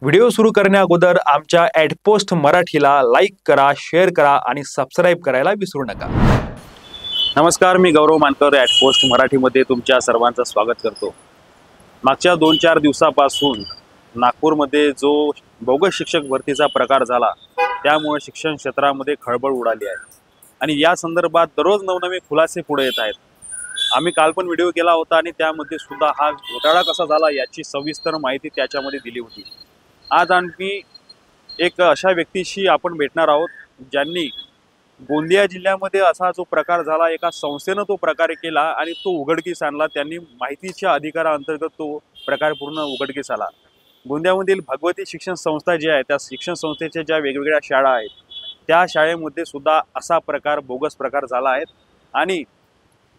Video सुरू करण्या अगोदर आमच्या ॲडपोस्ट मराठीला लाईक करा, शेअर करा आणि सबस्क्राईब करायला विसरू नका। नमस्कार, मी गौरव मानकर ॲडपोस्ट मराठीमध्ये तुमच्या सर्वांचं स्वागत करतो। मागच्या 2-4 दिवसापासून नागपूरमध्ये जो बोगस शिक्षक भरतीचा प्रकार झाला त्यामुळे शिक्षण क्षेत्रामध्ये खळबळ उडाली आहे आणि या संदर्भात दररोज नवनवे खुलासे पुढे येत आहेत। आम्ही काल पण व्हिडिओ केला होता आणि त्यामध्ये सुद्धा हा घोटाळा कसा झाला याची सविस्तर माहिती त्याच्यामध्ये दिली होती। आज आणखी एक अशा व्यक्तीशी आपण भेटणार आहोत ज्यांनी गोंदिया जिल्ह्यामध्ये असा जो प्रकार झाला, एका संस्थेनं तो प्रकार केला आणि तो उघडकीस आणला। त्यांनी माहितीच्या अधिकाराअंतर्गत तो प्रकार पूर्ण उघडकीस आला। गोंदियामधील भगवती शिक्षण संस्था जी आहे त्या शिक्षण संस्थेच्या ज्या वेगवेगळ्या शाळा आहेत त्या शाळेमध्ये सुद्धा असा प्रकार बोगस प्रकार झाला आहे आणि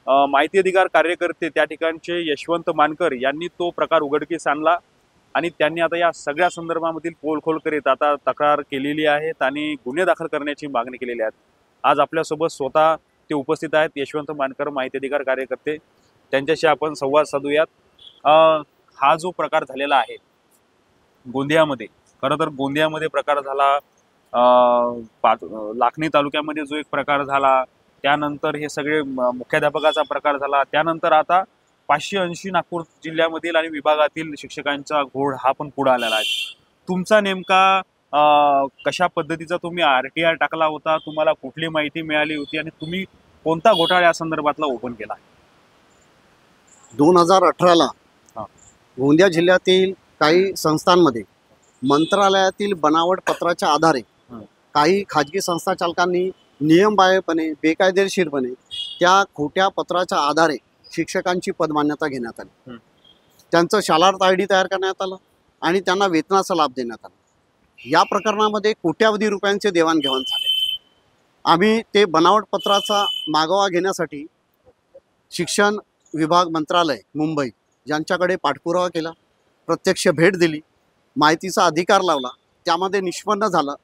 माहिती अधिकार कार्यकर्ते त्या ठिकाणचे यशवंत मानकर यांनी तो प्रकार उघडकीस आणला आणि त्यांनी आता या सगळ्या संदर्भामधील पोलखोल करीत आता तक्रार केलेली आहेत आणि गुन्हे दाखल करण्याची मागणी केलेली आहे। आज आपल्यासोबत स्वतः ते उपस्थित आहेत, यशवंत मानकर, माहिती अधिकार कार्यकर्ते। त्यांच्याशी आपण संवाद साधूयात। हा जो प्रकार झालेला आहे गोंदियामध्ये, खरं तर गोंदियामध्ये प्रकार झाला, लाखनी तालुक्यामध्ये जो एक प्रकार झाला, त्यानंतर हे सगळे मुख्याध्यापकाचा प्रकार झाला, त्यानंतर आता 580 नागपूर जिल्ह्यामधील आणि विभागातील शिक्षकांचा घोळ हा पण पुढे आलेला आहे। तुमचा नेमका कशा पद्धतीचा तुम्ही RTI टाकला होता, तुम्हाला कुठली माहिती मिळाली होती आणि तुम्ही कोणता घोटाळा या संदर्भातला ओपन केला? 2018ला गोंदिया जिल्ह्यातील काही संस्थांमध्ये मंत्रालयातील बनावट पत्राच्या आधारे काही खाजगी संस्था चालकांनी नियमबाह्यपणे बेकायदेशीरपणे त्या खोट्या पत्राच्या आधारे शिक्षकांची पदमान्यता घेण्यात आली। त्यांचं शालार्थ ID तयार करण्यात आलं आणि त्यांना वेतनाचा लाभ देण्यात आला। या प्रकरणामध्ये कोट्यावधी रुपयांचे देवाणघेवाण झाले। आम्ही ते बनावट पत्राचा मागोवा घेण्यासाठी शिक्षण विभाग मंत्रालय मुंबई यांच्याकडे पाठपुरावा केला, प्रत्यक्ष भेट दिली, माहितीचा अधिकार लावला। त्यामध्ये निष्पन्न झालं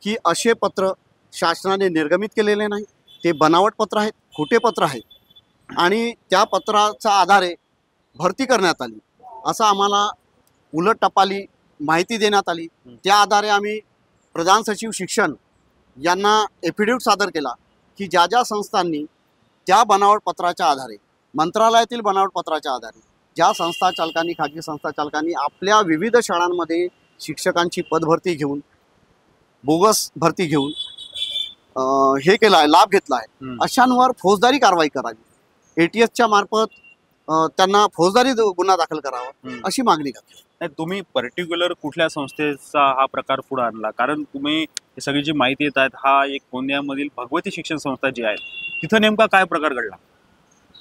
की असे पत्र शासनाने निर्गमित केलेले नाही, ते बनावट पत्र आहेत, खोटे पत्र आहेत आणि त्या पत्राच्या आधारे भरती करण्यात आली असं आम्हाला उलट टपाली माहिती देण्यात आली। त्या आधारे आम्ही प्रधान सचिव शिक्षण यांना एफिडेव्हिट सादर केला की ज्या ज्या संस्थांनी त्या बनावट पत्राच्या आधारे, मंत्रालयातील बनावट पत्राच्या आधारे ज्या संस्था चालकांनी, खाजगी संस्था चालकांनी आपल्या विविध शाळांमध्ये शिक्षकांची पदभरती घेऊन, बोगस भरती घेऊन हे केलं आहे, लाभ घेतला आहे, अशांवर फौजदारी कारवाई करावी, ATSच्या मार्फत त्यांना फौजदारी गुन्हा दाखल करावा अशी मागणी करतो। नाही, तुम्ही पर्टिक्युलर कुठल्या संस्थेचा हा प्रकार पुढे आणला? कारण तुम्ही ही सगळी जी माहिती येत आहेत, हा एक गोंदियामधील भगवती शिक्षण संस्था जी आहे तिथं नेमका काय प्रकार घडला?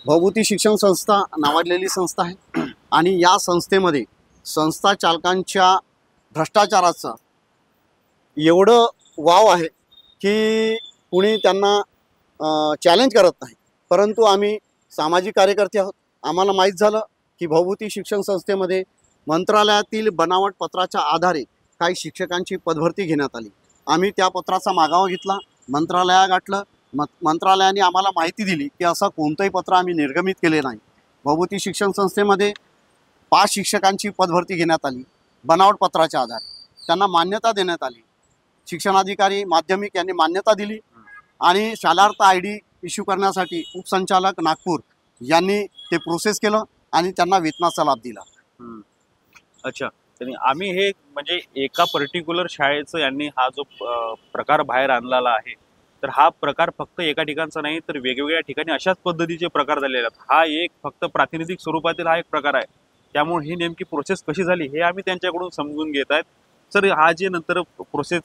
भगवती शिक्षण संस्था नावाजलेली संस्था आहे आणि या संस्थेमध्ये संस्था चालकांच्या भ्रष्टाचाराचा एवढं वाव आहे की कुणी त्यांना चॅलेंज करत नाही। परंतु आम्ही सामाजिक कार्यकर्ते आहोत, आम्हाला माहीत झालं की भगवती शिक्षण संस्थेमध्ये मंत्रालयातील बनावट पत्राच्या आधारे काही शिक्षकांची पदभरती घेण्यात आली। आम्ही त्या पत्राचा मागोवा घेतला, मंत्रालयात गाठलं, मंत्रालयाने आम्हाला माहिती दिली की असं कोणतंही पत्र आम्ही निर्गमित केले नाही। भगवती शिक्षण संस्थेमध्ये 5 शिक्षकांची पदभरती घेण्यात आली बनावट पत्राच्या आधारे, त्यांना मान्यता देण्यात आली। शिक्षणाधिकारी माध्यमिक यांनी मान्यता दिली आणि शालार्थ ID इश्यू करण्यासाठी उपसंचालक नागपूर यांनी ते प्रोसेस केलं आणि त्यांना वेतनाचा लाभ दिला। अच्छा, तर आम्ही हे म्हणजे एका पर्टिक्युलर शाळेचं यांनी हा जो प्रकार बाहेर आणलेला आहे, तर हा प्रकार फक्त एका ठिकाणचा नाही तर वेगवेगळ्या ठिकाणी अशाच पद्धतीचे प्रकार झालेले आहेत। हा एक फक्त प्रातिनिधिक स्वरूपातील हा एक प्रकार आहे, त्यामुळे ही नेमकी प्रोसेस कशी झाली हे आम्ही त्यांच्याकडून समजून घेत आहेत। सर, हा जे नंतर प्रोसेस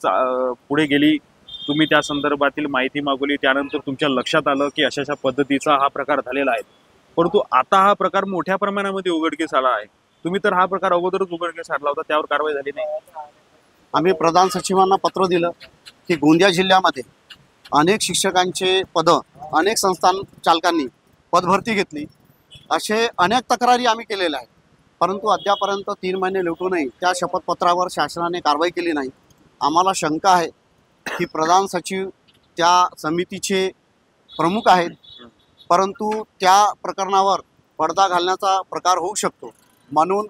पुढे गेली, तुम्ही त्या संदर्भातील माहिती मागवली, त्यानंतर तुमच्या लक्षात आलं की अशा पद्धतीचा हा प्रकार झालेला आहे, परंतु आता हा प्रकार मोठ्या प्रमाणामध्ये उघडकीस आला आहे। तुम्ही तर हा प्रकार अगोदरच उघडकीस आणला होता, त्यावर कारवाई झाली नाही? आम्ही प्रधान सचिवांना पत्र दिलं की गोंदिया जिल्ह्यामध्ये अनेक शिक्षकांचे पदं अनेक संस्था चालकांनी पदभरती घेतली, असे अनेक तक्रारी आम्ही केलेल्या आहेत, परंतु अद्यापर्यंत 3 महिने लुटूनही त्या शपथपत्रावर शासनाने कारवाई केली नाही। आम्हाला शंका आहे की प्रधान सचिव त्या समितीचे प्रमुख आहेत, परंतु त्या प्रकरणावर पडदा घालण्याचा प्रकार होऊ शकतो, म्हणून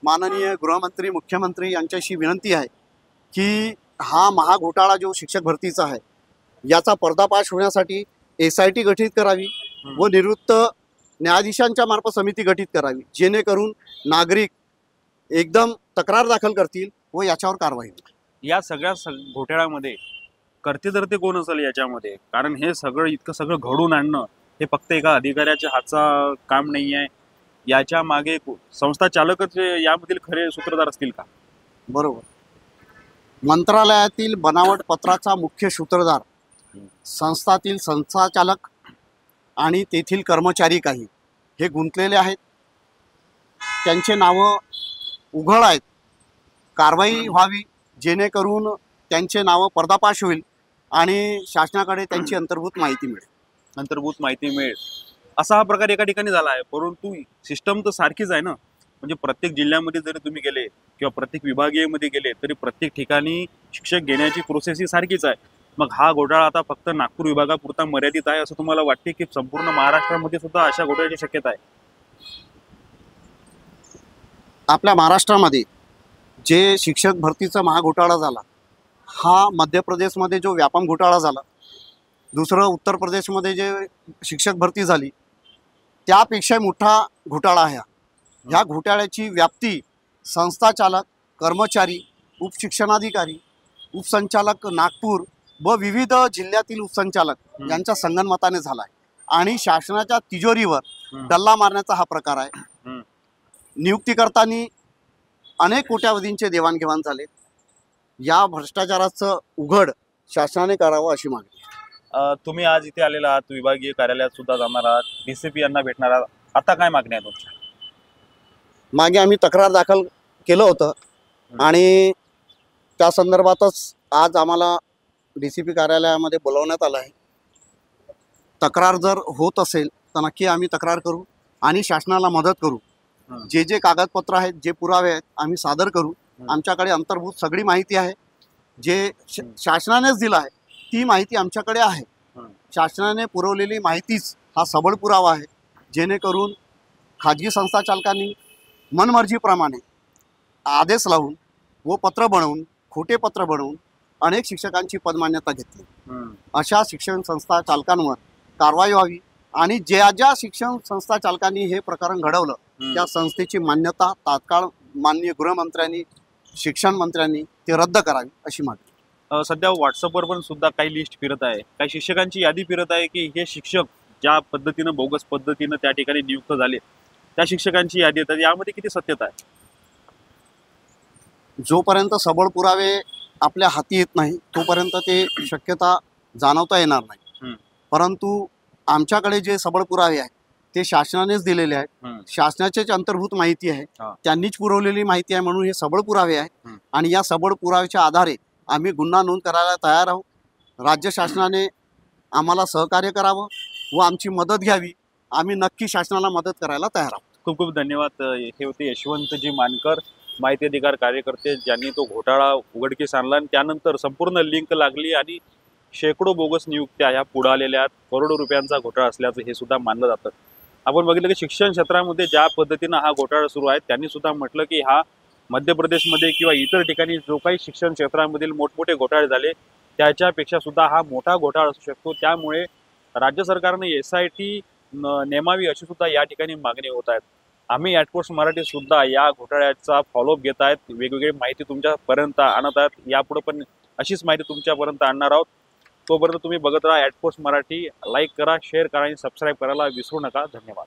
माननीय गृहमंत्री मुख्यमंत्री यांच्याशी विनंती आहे की हा महाघोटाळा जो शिक्षक भरतीचा आहे याचा पर्दाफाश होण्यासाठी SIT गठीत करावी व निवृत्त न्यायाधीशांच्या मार्फत समिती गठीत करावी, जेणेकरून नागरिक एकदम तक्रार दाखल करतील व याच्यावर कारवाई होईल. या सगळ्या घोटाळ्यामध्ये कर्तेधर्ते कोण असेल याच्यामध्ये? कारण हे सगळं इतकं सगळं घडून आणणं हे फक्त एका अधिकाऱ्याच्या हातचा काम नाही आहे. याच्या मागे संस्था चालकच यामधील खरे सूत्रधार असतील का? बरोबर. मंत्रालयातील बनावट पत्राचा मुख्य सूत्रधार संस्थातील संस्थाचालक आणि तेथील कर्मचारी काही हे गुंतलेले आहेत. त्यांचे नावं उघड आहेत. कारवाई व्हावी जेणेकरून त्यांचे नावं पर्दाफाश होईल आणि शासनाकडे त्यांची अंतर्भूत माहिती मिळेल. असा हा प्रकार एका ठिकाणी झाला आहे, परंतु सिस्टम तर सारखीच आहे ना. म्हणजे प्रत्येक जिल्ह्यामध्ये जरी तुम्ही गेले किंवा प्रत्येक विभागीयमध्ये गेले तरी प्रत्येक ठिकाणी शिक्षक घेण्याची प्रोसेस ही सारखीच आहे. मग हा घोटाळा आता फक्त नागपूर विभागापुरता मर्यादित आहे असं तुम्हाला वाटते की संपूर्ण महाराष्ट्रामध्ये सुद्धा अशा घोटाळ्याची शक्यता आहे? आपल्या महाराष्ट्रामध्ये जे शिक्षक भरतीचा महाघोटाळा झाला हा मध्य प्रदेशमध्ये जो व्यापम घोटाळा झाला, दुसरं उत्तर प्रदेशमध्ये जे शिक्षक भरती झाली त्यापेक्षा मोठा घोटाळा आहे. ह्या घोटाळ्याची व्याप्ती संस्थाचालक, कर्मचारी, उपशिक्षणाधिकारी, उपसंचालक नागपूर व विविध जिल्ह्यातील उपसंचालक यांच्या संगनमताने झाला आहे आणि शासनाच्या तिजोरीवर डल्ला मारण्याचा हा प्रकार आहे. नियुक्ती करताना अनेक कोट्यावधींचे देवाणघेवाण झाले. या भ्रष्टाचाराचं उघड शासनाने करावं अशी मागणी. तुम्ही आज इथे आलेला आहात, विभागीय कार्यालयात सुद्धा जाणार आहात, DCP यांना भेटणार आहात. आता काय मागणी आहे तुमच्या? मागे आम्ही तक्रार दाखल केलं होतं आणि त्या संदर्भातच आज आम्हाला DCP कार्यालयामध्ये बोलवण्यात आलं आहे. तक्रार जर होत असेल तर नक्की आम्ही तक्रार करू आणि शासनाला मदत करू. जे जे कागदपत्र आहेत, जे पुरावे आहेत आम्ही सादर करू. आमच्याकडे अंतर्भूत सगळी माहिती आहे. जे शासनानेच दिलं आहे ती माहिती आमच्याकडे आहे. शासनाने पुरवलेली माहितीच हा सबळ पुरावा आहे, जेणेकरून खाजगी संस्था चालकांनी मनमर्जीप्रमाणे आदेश लावून व पत्र बनवून, खोटे पत्र बनवून अनेक शिक्षकांची पदमान्यता घेतली. अशा शिक्षण संस्था चालकांवर कारवाई व्हावी आणि ज्या ज्या शिक्षण संस्था चालकांनी हे प्रकरण घडवलं त्या संस्थेची मान्यता तात्काळ माननीय गृहमंत्र्यांनी, शिक्षण मंत्र्यांनी ते रद्द करावी अशी मागणी. सध्या व्हॉट्सअपवर पण सुद्धा काही लिस्ट फिरत आहे, काही शिक्षकांची यादी फिरत आहे की हे शिक्षक ज्या पद्धतीनं बोगस पद्धतीनं त्या ठिकाणी नियुक्त झाले त्या शिक्षकांची यादी येतात. यामध्ये किती सत्यता आहे? जोपर्यंत सबळ पुरावे आपल्या हाती येत नाही तोपर्यंत ते शक्यता जाणवता येणार नाही. परंतु आमच्याकडे जे सबळ पुरावे आहेत ते शासनानेच दिलेले आहेत. शासनाचीच अंतर्भूत माहिती आहे, त्यांनीच पुरवलेली माहिती आहे, म्हणून हे सबळ पुरावे आहे. आणि या सबळ पुराव्याच्या आधारे आम्ही गुन्हा नोंद करायला तयार आहोत. राज्य शासनाने आम्हाला सहकार्य करावं व आमची मदत घ्यावी. आम्ही नक्की शासनाला मदत करायला तयार आहोत. खूप खूप धन्यवाद. हे होते यशवंतजी मानकर, माहिती अधिकार कार्यकर्ते, ज्यांनी तो घोटाळा उघडकीस आणला आणि त्यानंतर संपूर्ण लिंक लागली आणि शेकडो बोगस नियुक्त्या ह्या पुढे आलेल्या आहेत. करोडो रुपयांचा घोटाळा असल्याचं हे सुद्धा मानलं जातं. आपण बघितलं की शिक्षण क्षेत्रामध्ये ज्या पद्धतीनं हा घोटाळा सुरू आहे त्यांनी सुद्धा म्हटलं की हा मध्य प्रदेशमध्ये किंवा इतर ठिकाणी जो काही शिक्षण क्षेत्रामधील मोठमोठे घोटाळे झाले त्याच्यापेक्षा सुद्धा हा मोठा घोटाळा असू शकतो. त्यामुळे राज्य सरकारने SIT नेमावी अशी सुद्धा या ठिकाणी मागणी होत आहेत. आम्ही ॲटपोस्ट मराठी सुद्धा या घोटाळ्याचा फॉलोअप घेत आहेत, वेगवेगळी माहिती तुमच्यापर्यंत आणत आहेत. यापुढे पण अशीच माहिती तुमच्यापर्यंत आणणार आहोत. तोपर्यंत तुम्ही बघत राहा ॲटपोस्ट मराठी. लाईक करा, शेअर करा आणि सबस्क्राईब करायला विसरू नका. धन्यवाद.